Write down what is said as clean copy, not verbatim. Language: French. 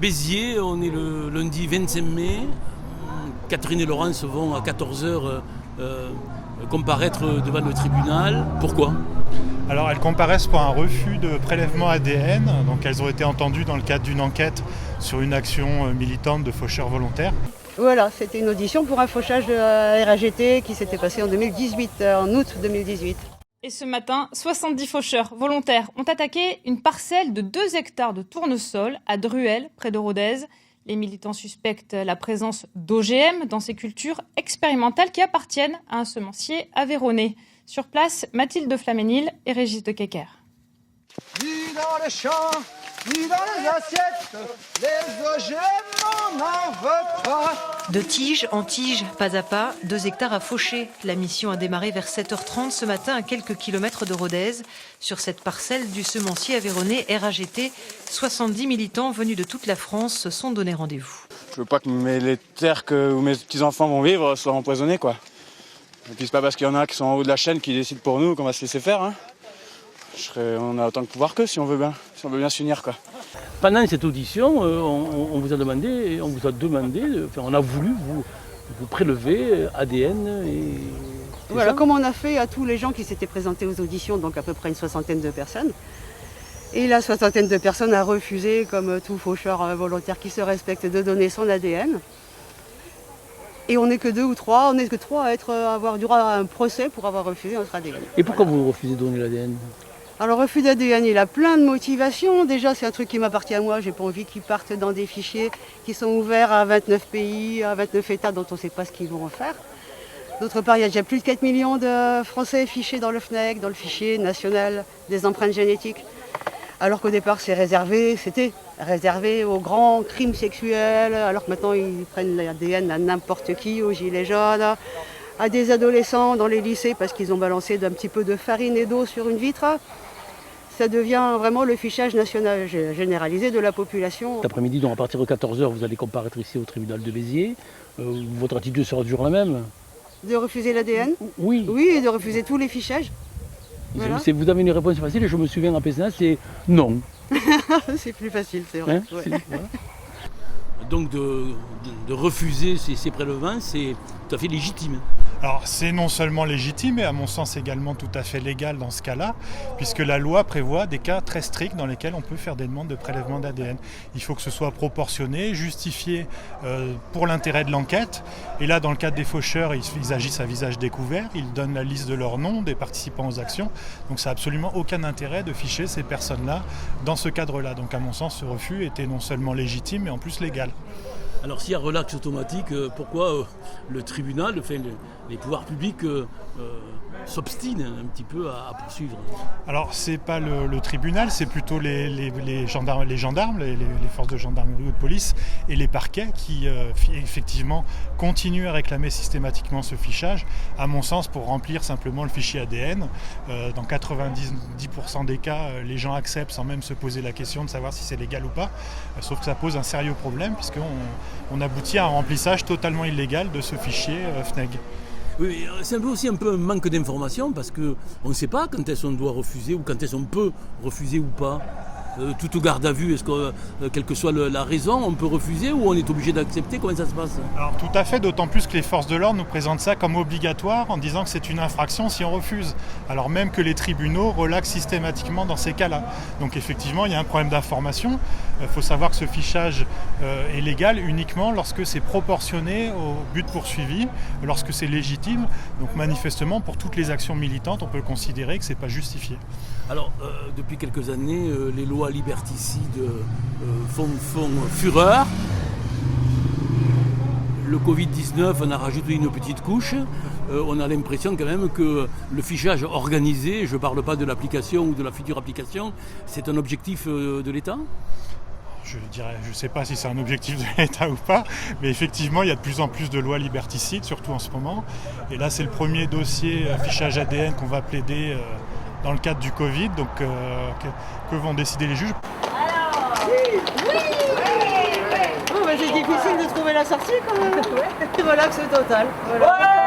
Béziers, on est le lundi 25 mai. Catherine et Laurence vont à 14h comparaître devant le tribunal. Pourquoi ? Alors elles comparaissent pour un refus de prélèvement ADN. Donc elles ont été entendues dans le cadre d'une enquête sur une action militante de faucheurs volontaires. Voilà, c'était une audition pour un fauchage de la RAGT qui s'était passé en 2018, en août 2018. Et ce matin, 70 faucheurs volontaires ont attaqué une parcelle de 2 hectares de tournesol à Druel, près de Rodez. Les militants suspectent la présence d'OGM dans ces cultures expérimentales qui appartiennent à un semencier aveyronnais. Sur place, Mathilde Flaménil et Régis de Kecker. Ni dans les champs, ni dans les assiettes, les OGM, on n'en veut pas. De tige en tige, pas à pas, 2 hectares à faucher. La mission a démarré vers 7h30 ce matin à quelques kilomètres de Rodez. Sur cette parcelle du semencier aveyronnais RAGT, 70 militants venus de toute la France se sont donné rendez-vous. Je veux pas que les terres où mes petits-enfants vont vivre soient empoisonnées, quoi. Et puis c'est pas parce qu'il y en a qui sont en haut de la chaîne qui décident pour nous qu'on va se laisser faire. Hein. On a autant de pouvoir qu'eux si on veut bien s'unir, quoi. Pendant cette audition, on vous a demandé, on a voulu vous prélever ADN et... Voilà, comme on a fait à tous les gens qui s'étaient présentés aux auditions, donc à peu près une soixantaine de personnes. Et la soixantaine de personnes a refusé, comme tout faucheur volontaire qui se respecte, de donner son ADN. Et on n'est que 2 ou 3, on n'est que 3 à avoir droit à un procès pour avoir refusé notre ADN. Et pourquoi vous refusez de donner l'ADN ? Alors le refus d'ADN, il a plein de motivations. Déjà, c'est un truc qui m'appartient à moi. J'ai pas envie qu'ils partent dans des fichiers qui sont ouverts à 29 pays, à 29 États dont on ne sait pas ce qu'ils vont en faire. D'autre part, il y a déjà plus de 4 millions de Français fichés dans le FNEC, dans le fichier national des empreintes génétiques. Alors qu'au départ, c'était réservé aux grands crimes sexuels, alors que maintenant, ils prennent l'ADN à n'importe qui, aux gilets jaunes, à des adolescents dans les lycées parce qu'ils ont balancé d'un petit peu de farine et d'eau sur une vitre. Ça devient vraiment le fichage national généralisé de la population. Cet après-midi, donc à partir de 14h, vous allez comparaître ici au tribunal de Béziers. Votre attitude sera toujours la même ? De refuser l'ADN ? Oui. Oui, et de refuser tous les fichages. Voilà. Vous avez une réponse facile et je me souviens à Pézenas, c'est non. C'est plus facile, c'est vrai. Hein, ouais. Voilà. Donc de refuser ces prélèvements, c'est tout à fait légitime. Alors c'est non seulement légitime, mais à mon sens également tout à fait légal dans ce cas-là, puisque la loi prévoit des cas très stricts dans lesquels on peut faire des demandes de prélèvement d'ADN. Il faut que ce soit proportionné, justifié pour l'intérêt de l'enquête. Et là, dans le cadre des faucheurs, ils agissent à visage découvert, ils donnent la liste de leurs noms, des participants aux actions. Donc ça n'a absolument aucun intérêt de ficher ces personnes-là dans ce cadre-là. Donc à mon sens, ce refus était non seulement légitime, mais en plus légal. Alors s'il y a relax automatique, pourquoi le tribunal, les pouvoirs publics s'obstinent un petit peu à poursuivre ? Alors c'est pas le tribunal, c'est plutôt les gendarmes, les forces de gendarmerie ou de police et les parquets qui effectivement continuent à réclamer systématiquement ce fichage, à mon sens pour remplir simplement le fichier ADN. Dans 90% des cas, les gens acceptent sans même se poser la question de savoir si c'est légal ou pas, sauf que ça pose un sérieux problème puisqu'on aboutit à un remplissage totalement illégal de ce fichier FNEG. Oui, c'est aussi un peu un manque d'information parce qu'on ne sait pas quand est-ce qu'on doit refuser ou quand est-ce qu'on peut refuser ou pas. Tout au garde à vue, est-ce que, quelle que soit la raison, on peut refuser ou on est obligé d'accepter ? Comment ça se passe ? Alors tout à fait, d'autant plus que les forces de l'ordre nous présentent ça comme obligatoire en disant que c'est une infraction si on refuse. Alors même que les tribunaux relaxent systématiquement dans ces cas-là. Donc effectivement, il y a un problème d'information. Il faut savoir que ce fichage est légal uniquement lorsque c'est proportionné au but poursuivi, lorsque c'est légitime. Donc manifestement, pour toutes les actions militantes, on peut considérer que ce n'est pas justifié. Alors, depuis quelques années, les lois liberticides font fureur. Le Covid-19 en a rajouté une petite couche. On a l'impression quand même que le fichage organisé, je ne parle pas de l'application ou de la future application, c'est un objectif de l'État ? Je ne sais pas si c'est un objectif de l'État ou pas, mais effectivement, il y a de plus en plus de lois liberticides, surtout en ce moment. Et là, c'est le premier dossier fichage ADN qu'on va plaider dans le cadre du Covid. Donc, que vont décider les juges ? Oui. Oh, c'est difficile de trouver la sortie quand même. Relax total. Voilà.